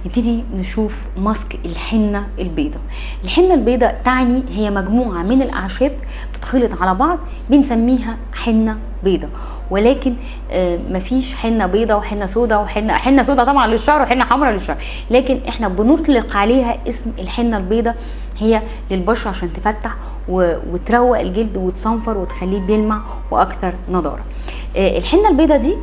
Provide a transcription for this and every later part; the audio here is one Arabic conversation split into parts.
نبتدي نشوف ماسك الحنة البيضاء. الحنة البيضاء تعني هي مجموعة من الأعشاب بتتخلط على بعض بنسميها حنة بيضاء، ولكن مفيش حنة بيضاء وحنة سوداء حنة سوداء طبعا للشعر وحنة حمراء للشعر، لكن احنا بنطلق عليها اسم الحنة البيضاء، هي للبشرة عشان تفتح وتروق الجلد وتصنفر وتخليه بيلمع واكثر نضارة. الحنة البيضاء دي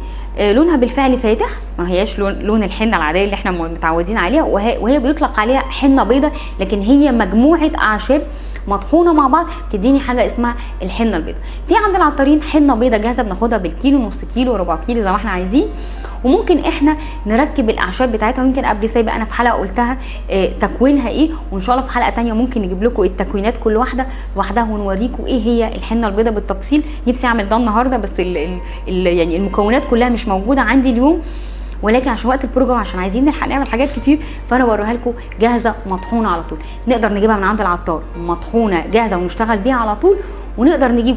لونها بالفعل فاتح، ما هياش لون الحنة العادية اللي احنا متعودين عليها، وهي بيطلق عليها حنة بيضاء، لكن هي مجموعة اعشاب مطحونه مع بعض تديني حاجه اسمها الحنه البيضاء. في عند العطارين حنه بيضاء جاهزه بناخدها بالكيلو، نص كيلو، ربع كيلو، زي ما احنا عايزين، وممكن احنا نركب الاعشاب بتاعتها. ويمكن قبل سابق انا في حلقه قلتها تكوينها ايه، وان شاء الله في حلقه ثانيه ممكن نجيب لكم التكوينات كل واحده لوحدها ونوريكم ايه هي الحنه البيضاء بالتفصيل. نفسي اعمل ده النهارده، بس يعني المكونات كلها مش موجوده عندي اليوم، ولكن عشان وقت البروجرام عشان عايزين نلحق نعمل حاجات كتير، فانا بوريها لكم جاهزه مطحونه على طول. نقدر نجيبها من عند العطار مطحونه جاهزه ونشتغل بيها على طول، ونقدر نجيب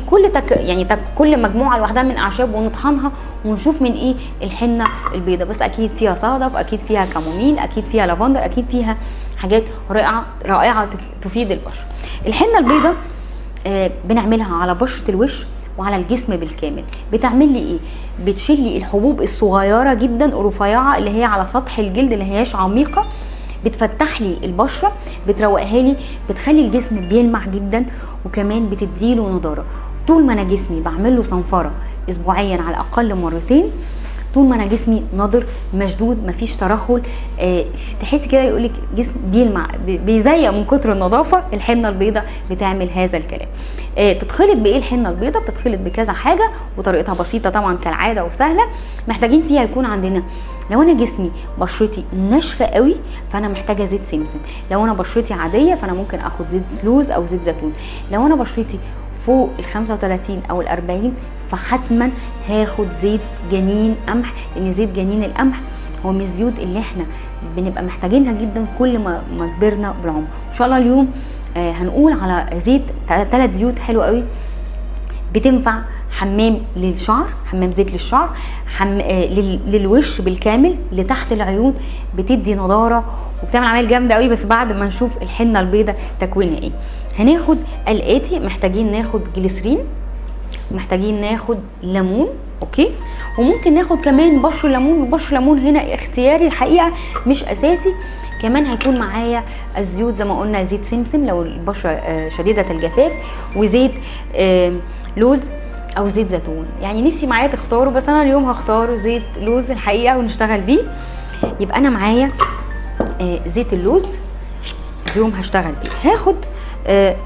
كل مجموعه لوحدها من اعشاب ونطحنها ونشوف من ايه الحنه البيضاء. بس اكيد فيها صدف، اكيد فيها كاموميل، اكيد فيها لافندر، اكيد فيها حاجات رائعه تفيد البشره. الحنه البيضاء بنعملها على بشره الوش وعلى الجسم بالكامل. بتعمل لي ايه؟ بتشيل لي الحبوب الصغيره جدا الرفيعه اللي هي على سطح الجلد اللي هياش عميقه، بتفتح لي البشره، بتروقها لي، بتخلي الجسم بيلمع جدا، وكمان بتديله نضاره. طول ما انا جسمي بعمل له صنفره اسبوعيا على الاقل مرتين، طول ما انا جسمي نضر مشدود مفيش ترهل، تحسي كده يقولك جسم بيلمع بيزيق من كتر النظافه. الحنه البيضاء بتعمل هذا الكلام. تتخلط بايه الحنه البيضاء؟ بتتخلط بكذا حاجه وطريقتها بسيطه طبعا كالعاده وسهله. محتاجين فيها يكون عندنا، لو انا جسمي بشرتي ناشفه قوي فانا محتاجه زيت سمسم، لو انا بشرتي عاديه فانا ممكن اخد زيت لوز او زيت زيتون، لو انا بشرتي فوق ال 35 او ال 40 فحتما هاخد زيت جنين قمح، لان زيت جنين القمح هو من الزيوت اللي احنا بنبقى محتاجينها جدا كل ما كبرنا بالعمر. ان شاء الله اليوم هنقول على زيت 3 زيوت حلوه قوي بتنفع حمام للشعر، حمام زيت للشعر، للوش بالكامل، لتحت العيون، بتدي نضاره وبتعمل عمليه جامده قوي. بس بعد ما نشوف الحنه البيضاء تكوينها ايه. هناخد الاتي، محتاجين ناخد جليسرين، محتاجين ناخد ليمون، اوكي، وممكن ناخد كمان بشر ليمون. بشر ليمون هنا اختياري الحقيقه مش اساسي. كمان هيكون معايا الزيوت زي ما قلنا، زيت سمسم لو البشره شديده الجفاف، وزيت لوز او زيت زيتون. يعني نفسي معايا تختاروا، بس انا اليوم هختار زيت لوز الحقيقه ونشتغل بيه. يبقى انا معايا زيت اللوز اليوم هشتغل بيه. هاخد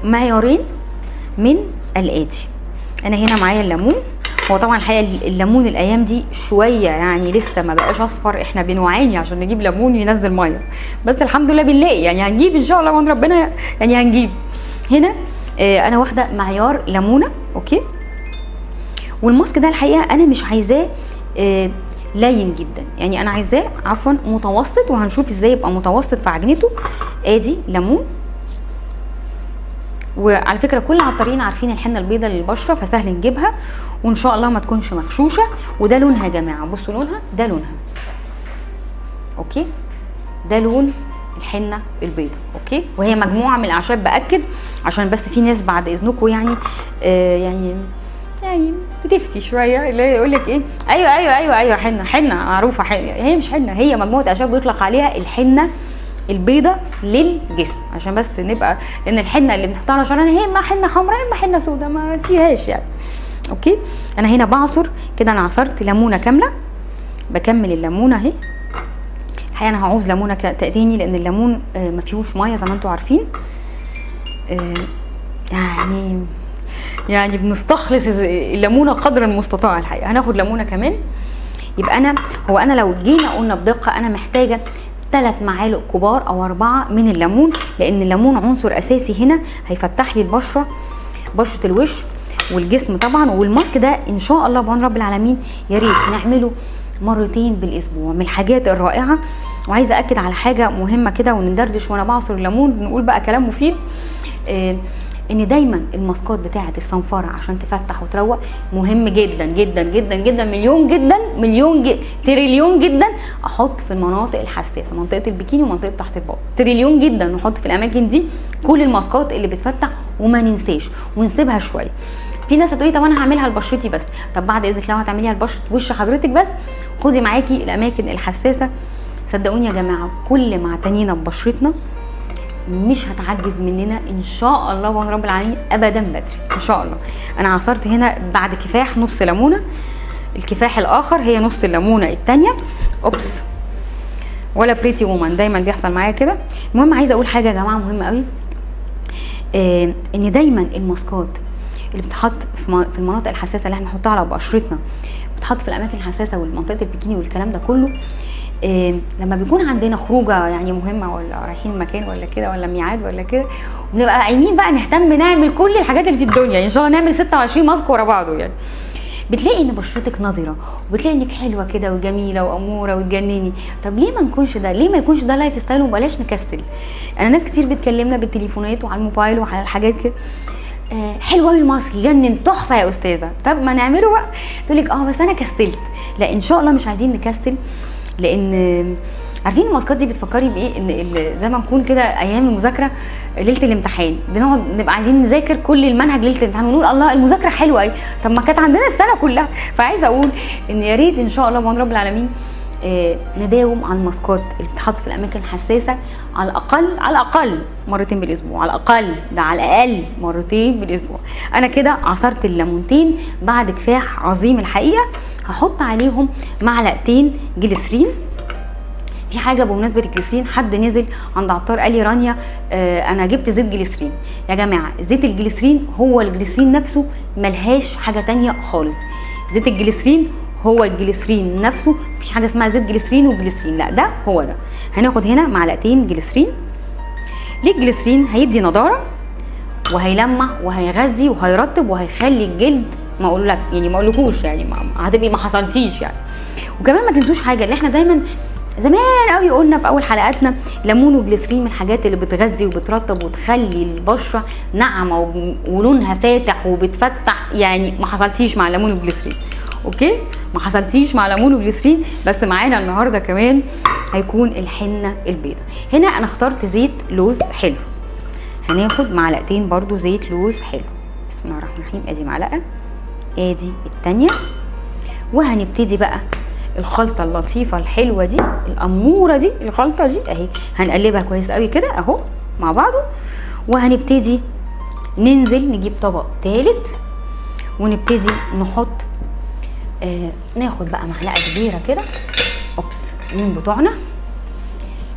معيارين من الاتي. انا هنا معايا الليمون، هو طبعا الحقيقه الليمون الايام دي شويه يعني لسه ما بقاش اصفر، احنا بنعاني عشان نجيب ليمون ينزل ميه، بس الحمد لله بنلاقي، يعني هنجيب ان شاء الله من ربنا، يعني هنجيب. هنا انا واخده معيار ليمونه، اوكي. والماسك ده الحقيقه انا مش عايزاه لين جدا، يعني انا عايزاه عفوا متوسط، وهنشوف ازاي يبقى متوسط في عجنته. ادي ليمون، وعلى فكره كل العطارين عارفين الحنه البيضاء للبشره فسهل نجيبها، وان شاء الله ما تكونش مغشوشه. وده لونها يا جماعه، بصوا لونها، ده لونها، اوكي، ده لون الحنه البيضاء، اوكي. وهي مجموعه من الاعشاب، باكد عشان بس في ناس بعد اذنكم يعني يعني بتفتي شويه، اللي يقول لك ايه، ايوه حنه معروفه، هي مش حنه، هي مجموعه اعشاب بيطلق عليها الحنه البيضاء للجسم، عشان بس نبقى، لان الحنه اللي بنحطها على شعرنا هي اما حنه حمراء اما حنه سوداء، ما فيهاش يعني، اوكي. انا هنا بعصر كده، انا عصرت ليمونه كامله، بكمل الليمونه اهي. الحقيقه انا هعوز ليمونه تاني لان الليمون ما فيهوش ميه زي ما انتم عارفين، يعني بنستخلص الليمونه قدر المستطاع الحقيقه. هناخد ليمونه كمان. يبقى انا لو جينا قلنا بدقه انا محتاجه 3 معالق كبار او 4 من الليمون، لان الليمون عنصر اساسي هنا هيفتح لي بشره الوش والجسم طبعا. والماسك ده ان شاء الله بعون رب العالمين يا ريت نعمله مرتين بالاسبوع، من الحاجات الرائعه. وعايزه اكد على حاجه مهمه كده وندردش وانا بعصر الليمون، نقول بقى كلام مفيد. ان دايما الماسكات بتاعه الصنفره عشان تفتح وتروق مهم جدا جدا جدا جدا، تريليون جدا احط في المناطق الحساسه، منطقه البيكيني ومنطقه تحت الباط، تريليون جدا نحط في الاماكن دي كل الماسكات اللي بتفتح، وما ننساش ونسيبها شويه. في ناس هتقولي طب انا هعملها لبشرتي بس، طب بعد اذنك لو هتعمليها لبشره وش حضرتك بس خدي معاكي الاماكن الحساسه. صدقوني يا جماعه كل ما اعتنينا ببشرتنا مش هتعجز مننا ان شاء الله وان رب العالمين ابدا بدري ان شاء الله. انا عصرت هنا بعد كفاح نص ليمونه، الكفاح الاخر هي نص الليمونه الثانيه. اوبس، ولا بريتي وومن دايما بيحصل معايا كده. المهم عايزه اقول حاجه يا جماعه مهمه قوي، ان دايما الماسكات اللي بتحط في المناطق الحساسه اللي احنا بنحطها على بشرتنا، بتحط في الاماكن الحساسه والمنطقه البيكيني والكلام ده كله، لما بيكون عندنا خروجه يعني مهمه ولا رايحين مكان ولا كده ولا ميعاد ولا كده، وبنبقى قايمين بقى نهتم نعمل كل الحاجات اللي في الدنيا، يعني ان شاء الله نعمل 26 ماسك ورا بعضه، يعني بتلاقي ان بشرتك نضره وبتلاقي انك حلوه كده وجميله واموره وتجنني. طب ليه ما نكونش ده؟ ليه ما يكونش ده لايف ستايل وبلاش نكسل؟ انا ناس كتير بتكلمنا بالتليفونات وعلى الموبايل وعلى الحاجات كده، حلو قوي الماسك يجنن تحفه يا استاذه، طب ما نعمله بقى. تقول لك بس انا كسلت. لا ان شاء الله مش عايزين نكسل، لان عارفين الماسكات دي بتفكري بايه؟ ان زي ما نكون كده ايام المذاكره ليله الامتحان بنقعد نبقى عايزين نذاكر كل المنهج ليله الامتحان ونقول الله المذاكره حلوه قوي، طب ما كانت عندنا السنه كلها. فعايزه اقول ان يا ريت ان شاء الله بإذن رب العالمين نداوم على الماسكات اللي بتتحط في الاماكن الحساسه على الاقل مرتين بالاسبوع، على الاقل ده على الاقل مرتين بالاسبوع. انا كده عصرت الليمونتين بعد كفاح عظيم الحقيقه. هحط عليهم معلقتين جليسرين. في حاجه بمناسبه الجليسرين، حد نزل عند عطار قال لي رانيا انا جبت زيت جليسرين. يا جماعه زيت الجليسرين هو الجليسرين نفسه، ملهاش حاجه تانية خالص. زيت الجليسرين هو الجليسرين نفسه، مفيش حاجه اسمها زيت جليسرين وجليسرين، لا ده هو ده. هناخد هنا معلقتين جليسرين. ليه الجليسرين؟ هيدي نضاره وهيلمع وهيغذي وهيرطب وهيخلي الجلد، ما اقولك يعني ما اقولكوش يعني هتبقي ما حصلتيش يعني. وكمان ما تنسوش حاجه اللي احنا دايما زمان قوي قلنا في اول حلقاتنا، ليمون وجليسرين من الحاجات اللي بتغذي وبترطب وتخلي البشره ناعمه ولونها فاتح وبتفتح، يعني ما حصلتيش مع الليمون والجليسرين. اوكي ما حصلتيش مع ليمون وجليسرين. بس معانا النهارده كمان هيكون الحنه البيضاء. هنا انا اخترت زيت لوز حلو، هناخد معلقتين برضو زيت لوز حلو. بسم الله الرحمن الرحيم. ادي معلقه، ادي الثانيه، وهنبتدي بقى الخلطه اللطيفه الحلوه دي الاموره دي، الخلطه دي اهي هنقلبها كويس قوي كده اهو مع بعضه، وهنبتدي ننزل نجيب طبق ثالث ونبتدي نحط ناخد بقى معلقه كبيره كده اوبس من بتوعنا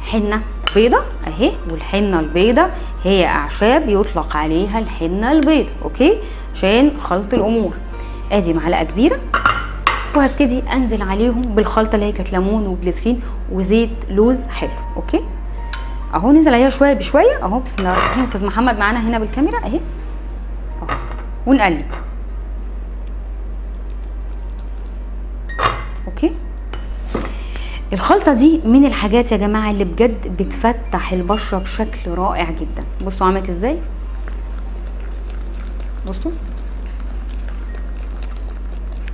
حنه بيضه اهي. والحنه البيضه هي اعشاب يطلق عليها الحنه البيضه، اوكي، عشان خلط الامور. ادي معلقه كبيره، وهبتدي انزل عليهم بالخلطه اللي هي كانت ليمون وجليسرين وزيت لوز حلو. اوكي اهو ننزل عليها شويه بشويه اهو. بسم الله الرحمن الرحيم. استاذ محمد معانا هنا بالكاميرا اهي اهو، ونقلب. اوكي الخلطه دي من الحاجات يا جماعه اللي بجد بتفتح البشره بشكل رائع جدا. بصوا عملت ازاي،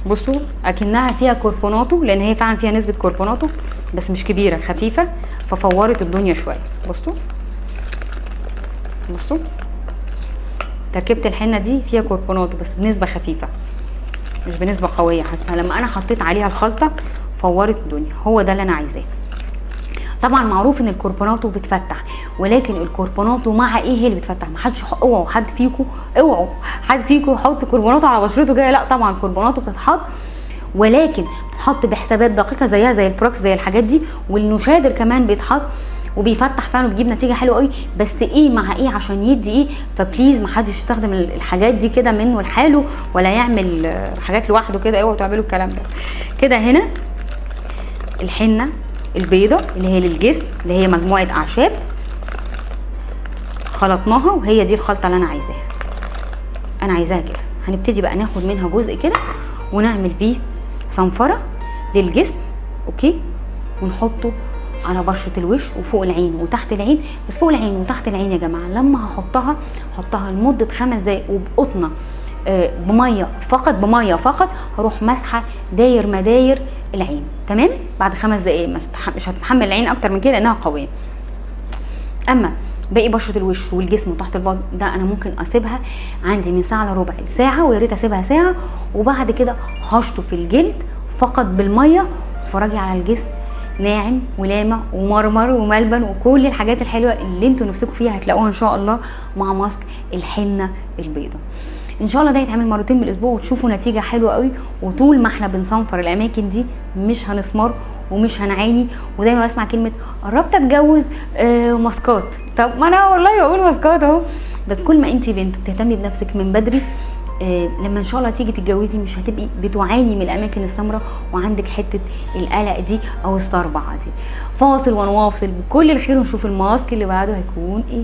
بصوا اكنها فيها كربوناتو، لان هي فعلا فيها نسبه كربوناتو بس مش كبيره، خفيفه، ففورت الدنيا شويه. بصوا تركيبه الحنه دي فيها كربوناتو بس بنسبه خفيفه مش بنسبه قويه. حاسه لما انا حطيت عليها الخلطه فورت الدنيا، هو ده اللي انا عايزاه. طبعا معروف ان الكربوناتو بتفتح، ولكن الكربوناتو مع ايه هي اللي بتفتح؟ محدش اوعوا حد فيكم يحط كربوناتو على بشرته جايه، لا طبعا الكربوناتو بتتحط، ولكن بتتحط بحسابات دقيقه زيها زي البروكس زي الحاجات دي، والنشادر كمان بيتحط وبيفتح فعلا وبيجيب نتيجه حلوه قوي. بس ايه مع ايه عشان يدي ايه؟ فبليز محدش يستخدم الحاجات دي كده منه لحاله ولا يعمل حاجات لوحده كده، اوعوا تعملوا الكلام ده كده. هنا الحنه البيضه اللي هي للجسم اللي هي مجموعه اعشاب خلطناها، وهي دي الخلطه اللي انا عايزاها كده. هنبتدي بقى ناخد منها جزء كده ونعمل بيه صنفره للجسم، اوكي، ونحطه على بشره الوش وفوق العين وتحت العين. بس فوق العين وتحت العين يا جماعه لما هحطها لمده 5 دقايق وبقطنه بميه فقط، هروح مسحه داير مداير العين. تمام، بعد 5 دقايق مش هتتحمل العين اكتر من كده لانها قويه. اما باقي بشره الوش والجسم وتحت البطن ده انا ممكن اسيبها عندي من ساعه لربع ساعه، ويا ريت اسيبها ساعه، وبعد كده هشطف الجلد فقط بالميه. اتفرجي على الجسم ناعم ولامع ومرمر وملبن وكل الحاجات الحلوه اللي انتوا نفسكم فيها هتلاقوها ان شاء الله مع ماسك الحنه البيضاء. ان شاء الله ده يتعمل مرتين بالاسبوع وتشوفوا نتيجه حلوه قوي. وطول ما احنا بنصنفر الاماكن دي مش هنسمر ومش هنعاني. ودايما بسمع كلمه قربت اتجوز ماسكات. طب ما انا والله بقول ماسكات اهو. بس كل ما انت بنت بتهتمي بنفسك من بدري لما ان شاء الله تيجي تتجوزي مش هتبقي بتعاني من الاماكن السمراء وعندك حته القلق دي او الصربعه دي. فاصل ونواصل بكل الخير ونشوف الماسك اللي بعده هيكون ايه.